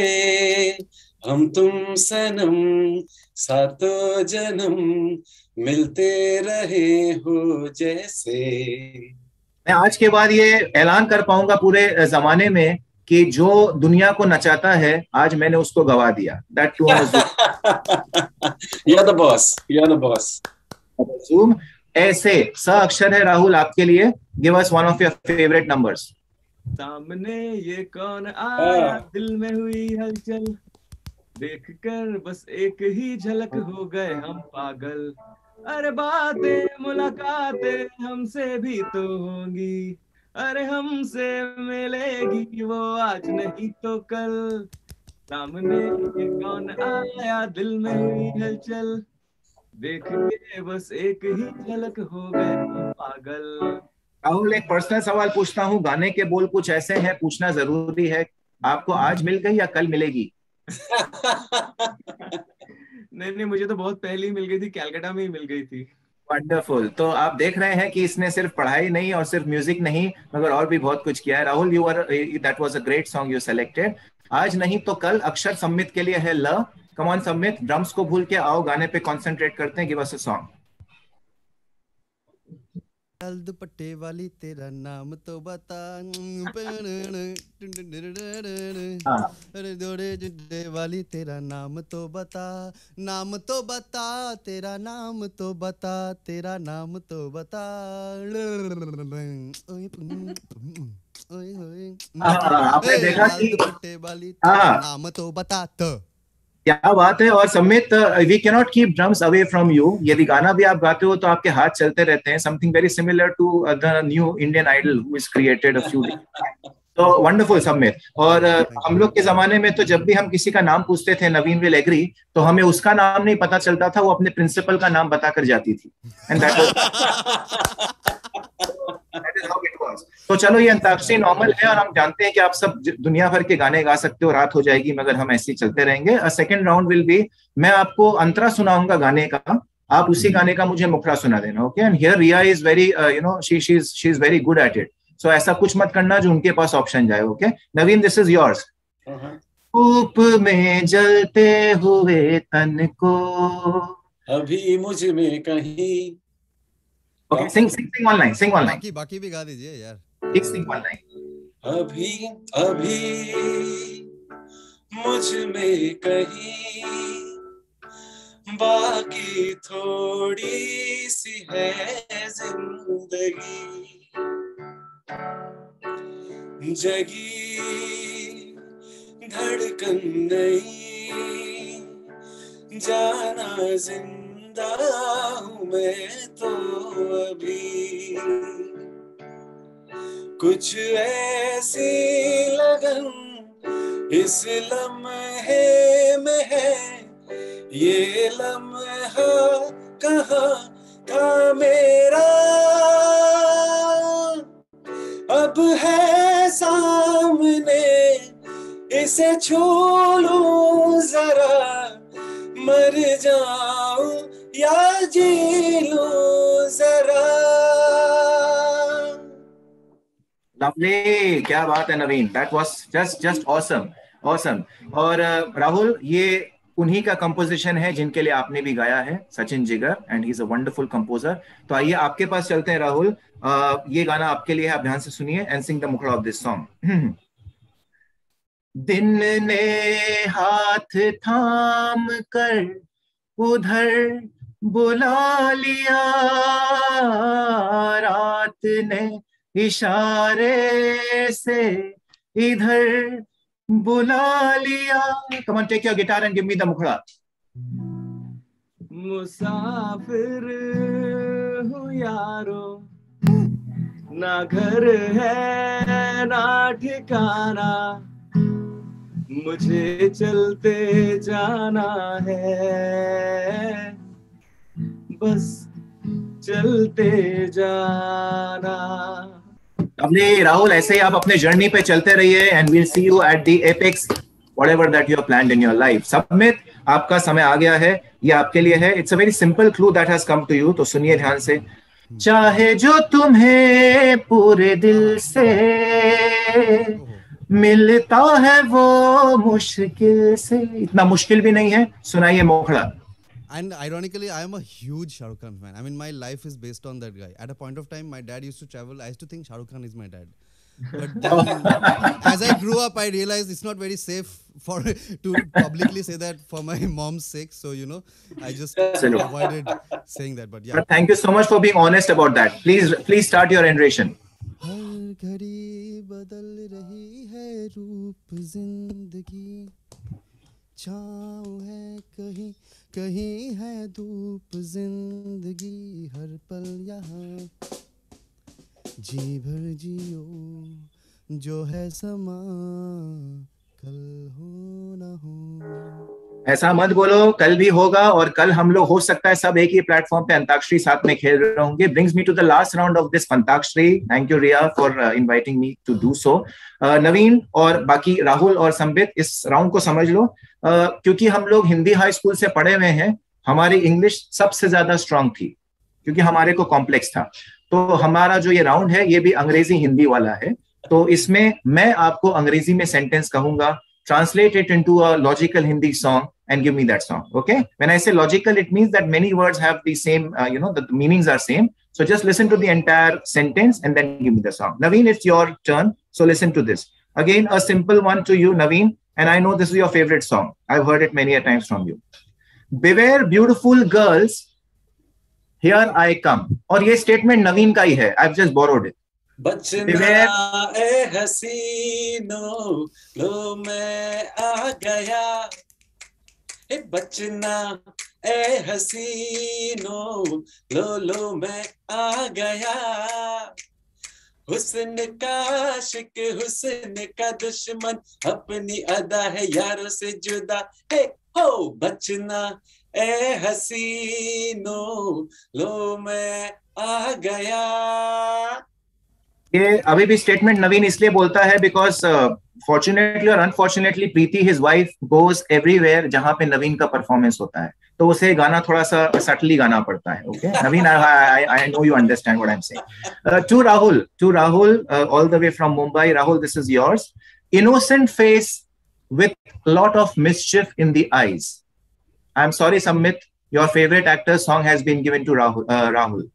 हम तुम सनम, सातों जन्म मिलते रहे हो जैसे. मैं आज के बाद ये ऐलान कर पाऊंगा पूरे जमाने में कि जो दुनिया को नचाता है, आज मैंने उसको गवा दिया. That too on Zoom. You're the boss. You're the boss. Zoom. ऐसे स अक्षर है राहुल आपके लिए. Give us one of your favourite numbers. सामने ये कौन आया, दिल में हुई हलचल, देखकर बस एक ही झलक हो गए हम पागल, अरे बातें मुलाकातें हमसे भी तो होंगी, अरे हमसे मिलेगी वो आज नहीं तो कल, सामने ये कौन आया, दिल में हुई हलचल, देख के बस एक ही झलक हो गए हम पागल. राहुल एक पर्सनल सवाल पूछता हूँ. गाने के बोल कुछ ऐसे हैं, पूछना जरूरी है. आपको आज मिल गई या कल मिलेगी? नहीं, मुझे तो बहुत पहले ही मिल गई थी, कलकत्ता में ही मिल गई थी. वंडरफुल. तो आप देख रहे हैं कि इसने सिर्फ पढ़ाई नहीं और सिर्फ म्यूजिक नहीं मगर और भी बहुत कुछ किया है. Rahul you are that was a great song you selected. आज नहीं तो कल अक्षर सम्मित के लिए है ल. कम ऑन सम्मित, ड्रम्स को भूल के आओ, गाने पे कंसंट्रेट करते हैं. Give us a song. दुपट्टे वाली तेरा नाम तो बता, अरे दोड़े जुड्डे वाली तेरा नाम तो बता, नाम तो बता, तेरा नाम तो बता, तेरा नाम तो बता. आपने देखा कि दुपट्टे वाली तेरा नाम तो बता. क्या बात है. और Samit, we can not keep drums away from you. यदि गाना भी आप गाते हो तो आपके हाथ चलते रहते हैं. Something very similar to the new Indian Idol who is created a few. तो वंडरफुल सम्मित. और हम लोग के जमाने में तो जब भी हम किसी का नाम पूछते थे, नवीन विल एग्री, तो हमें उसका नाम नहीं पता चलता था, वो अपने प्रिंसिपल का नाम बताकर जाती थी. And that is how it was. तो चलो ये अंताक्षरी नॉर्मल है और हम जानते हैं कि आप सब दुनिया भर के गाने गा सकते हो. रात हो जाएगी मगर हम ऐसे ही चलते रहेंगे. A second round will be, मैं आपको अंतरा सुनाऊंगा गाने का, आप उसी गाने का मुझे मुखड़ा सुना देना. Okay. And here Riya is very you know she is very good at it. So ऐसा कुछ मत करना जो उनके पास ऑप्शन जाए. Okay Naveen, this is yours. धूप में जलते हुए तन को अभी मुझ में कहीं. ओके सिंग वन लाइन, सिंग वन लाइन. बाकी भी गा दीजिए यार. एक सिंग वन लाइन. अभी मुझ में कहीं बाकी थोड़ी सी है जिंदगी, जगी धड़कन नहीं, जाना जिंदा हूँ मैं तो अभी, कुछ ऐसी लगन इस लम्हे में है, ये लम्हा कहाँ था मेरा, अब है सामने इसे छू लूं जरा, मर जाऊं या जी लूं जरा. लवली, क्या बात है Naveen. That was just awesome awesome. और राहुल, ये उन्हीं का कंपोजिशन है जिनके लिए आपने भी गाया है, Sachin Jigar, and he is a wonderful composer. तो आइए आपके पास चलते हैं राहुल. ये गाना आपके लिए है, आप ध्यान से सुनिए एंड सिंग द मुखड़ा ऑफ दिस सॉन्ग. दिन ने हाथ थाम कर उधर बुला लिया, रात ने इशारे से इधर बुला लिया. Come on, take your guitar and give me the mukhda. मुसाफिर हूँ यारो, ना घर है ना ठिकाना, मुझे चलते जाना है, बस चलते जाना. अबले राहुल, ऐसे ही आप अपने जर्नी पे चलते रहिए and we'll see you at the apex whatever that you have planned in your life. Samit, आपका समय आ गया है, ये आपके लिए है. It's a very simple clue that has come to you, तो सुनिए ध्यान से. चाहे जो तुम्हें पूरे दिल से मिलता है वो मुश्किल से, इतना मुश्किल भी नहीं है. सुनाइए मुखड़ा. And ironically, I am a huge Shah Rukh Khan fan. I mean, my life is based on that guy. At a point of time, my dad used to travel. I used to think Shah Rukh Khan is my dad. But then, as I grew up, I realized it's not very safe for to publicly say that for my mom's sake. So I just Absolutely. avoided saying that. But yeah. But thank you so much for being honest about that. Please start your narration. हर घड़ी बदल रही है रूप जिंदगी, छाँव है कहीं कहीं है धूप जिंदगी, हर पल यहाँ जी भर जियो, जो है समा कल हो ना हो. ऐसा मत बोलो, कल भी होगा, और कल हम लोग हो सकता है सब एक ही प्लेटफॉर्म पे अंताक्षरी साथ में खेल रहे होंगे. Brings me to the last round of this antakshari. Thank you Riya for inviting me to do so. नवीन और बाकी राहुल और संबित, इस राउंड को समझ लो. क्योंकि हम लोग हिंदी हाई स्कूल से पढ़े हुए हैं, हमारी इंग्लिश सबसे ज्यादा स्ट्रांग थी क्योंकि हमारे को कॉम्प्लेक्स था. तो हमारा जो ये राउंड है ये भी अंग्रेजी हिंदी वाला है. तो इसमें मैं आपको अंग्रेजी में सेंटेंस कहूंगा, translate it into a logical Hindi song and give me that song. Okay? When I say logical, it means that many words have the same, the meanings are same. So just listen to the entire sentence and then give me the song. Naveen, it's your turn. So listen to this. Again, a simple one to you, Naveen. And I know this is your favorite song. I've heard it many a times from you. Beware beautiful girls, here I come. और ये statement नवीन का ही है. I've just borrowed it. बचना ए हसीनो, लो मैं आ गया. ए बचना ए हसीनो, लो मैं आ गया. हुस्न का आशिक, हुस्न का दुश्मन, अपनी अदा है यारों से जुदा. हे हो बचना ए हसीनो, लो मैं आ गया. ये अभी भी स्टेटमेंट नवीन इसलिए बोलता है बिकॉज फॉर्चुनेटली और अनफॉर्चुनेटली प्रीति हिज वाइफ गोज एवरीवेयर जहां पे नवीन का परफॉर्मेंस होता है, तो उसे गाना थोड़ा सा सटली गाना पड़ता है. Okay Naveen, I know you understand what I am saying. To Rahul all the way from Mumbai. Rahul, this is yours. Innocent face with lot of mischief in the eyes. I'm sorry Samit, your favorite actor's song has been given to Rahul.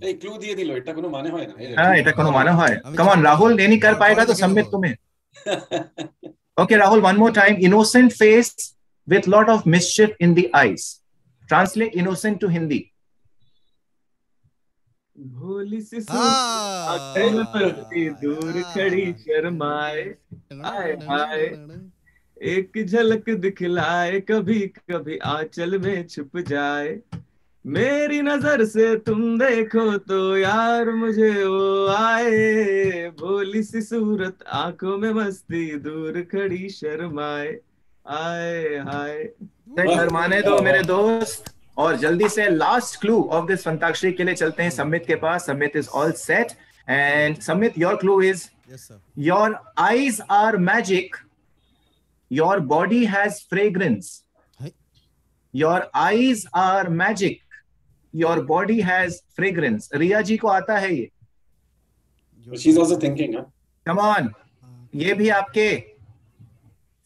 এই clue দিয়ে দিল, এটা কোনো মানে হয় না. হ্যাঁ, এটা কোনো মানে হয়? Come on Rahul, नहीं कर पाएगा तो Samit तुम्हें. Okay Rahul, one more time. Innocent face with lot of mischief in the eyes. Translate innocent to Hindi. भोली सी दूर खड़ी शर्माए, हाय हाय एक झलक दिखलाए, कभी कभी आंचल में छुप जाए. मेरी नजर से तुम देखो तो यार मुझे वो आए, भोली सी सूरत आंखों में मस्ती, दूर खड़ी शर्माए, आए हाय. शर्माने दो मेरे दोस्त. और जल्दी से last clue of this Antakshari के लिए चलते हैं समित के पास. Samit is all set and Samit, your clue is your eyes are magic, your body has fragrance. Your eyes are magic, your body has fragrance. Riya ji को आता है ये. She's also thinking, huh? Come on, ये भी आपके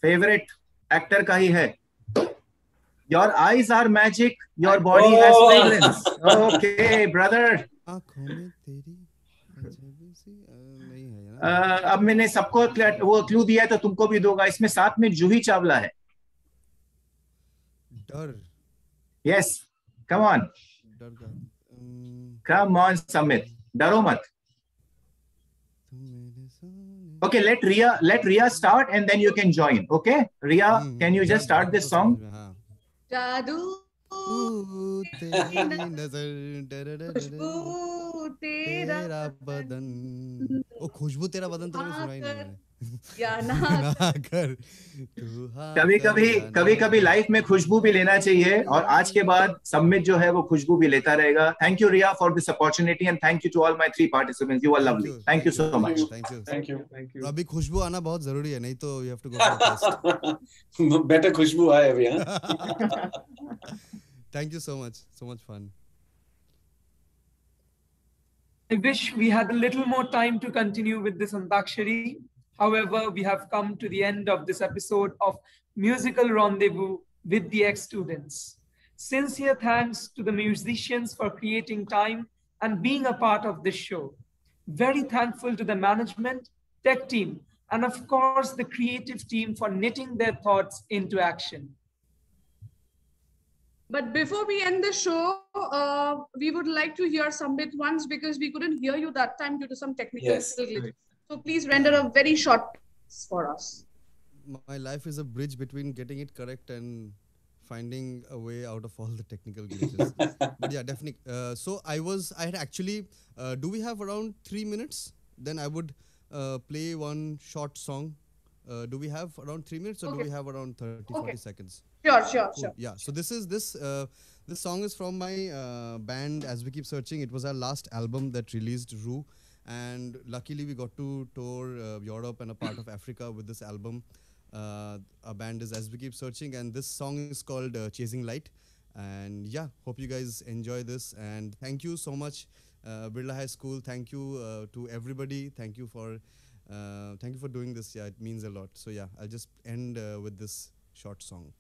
फेवरेट एक्टर का ही है. Your eyes are magic, your body has fragrance. Okay, brother. अब मैंने सबको वो क्लू दिया है तो तुमको भी दूंगा. इसमें साथ में जूही चावला है. डर. Yes, come on. Come on, Samit. डरो मत. Okay, let Riya start and then you can join. Okay, Riya, can you just start this song? जादू तेरी नजर, खुशबू तेरा बदन. ओ खुशबू तेरा बदन तो सुना ही नहीं मैंने. या ना कर. कभी कभी लाइफ में खुशबू भी लेना चाहिए, और आज के बाद समित जो है वो खुशबू भी लेता रहेगा. Thank you Riya for this opportunity and thank you to all my 3 participants. You are lovely. Thank you so much. Thank you. अभी खुशबू आना बहुत जरूरी है, नहीं तो you have to go for test. Better खुशबू आए अभी. हां, thank you so much fun. I wish we had a little more time to continue with this Antakshari. However, we have come to the end of this episode of Musical Rendezvous with the ex-students. Sincere thanks to the musicians for creating time and being a part of this show. Very thankful to the management, tech team, and of course the creative team for knitting their thoughts into action. But before we end the show, we would like to hear Sambit once because we couldn't hear you that time due to some technical Yes. glitch. So please render a very short piece for us. My life is a bridge between getting it correct and finding a way out of all the technical glitches. But yeah, definitely. I had actually, do we have around 3 minutes? Then I would play one short song. Do we have around 3 minutes or do Okay. we have around 30, Okay. 40 seconds? Sure. Cool. Yeah. So this song is from my band As We Keep Searching. It was our last album that released Rue, and luckily we got to tour Europe and a part of Africa with this album. Our band is As We Keep Searching, and this song is called Chasing Light. And yeah, hope you guys enjoy this. And thank you so much, Birla High School. Thank you to everybody. Thank you for doing this. Yeah, it means a lot. So yeah, I'll just end with this short song.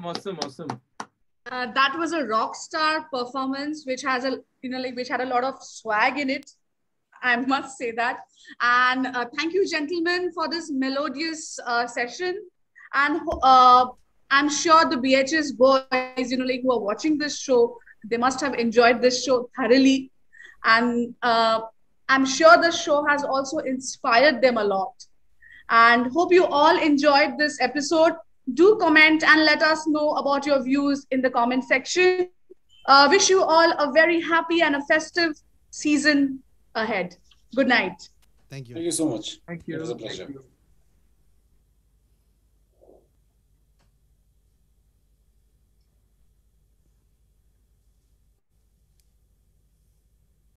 Awesome. That was a rock star performance, which has a which had a lot of swag in it. I must say that. And thank you, gentlemen, for this melodious session. And I'm sure the BHS boys, who are watching this show, they must have enjoyed this show thoroughly. And I'm sure the show has also inspired them a lot. And hope you all enjoyed this episode. Do comment and let us know about your views in the comment section. Wish you all a very happy and a festive season ahead. Good night. Thank you. Thank you so much. Thank you. It was a pleasure. Thank you.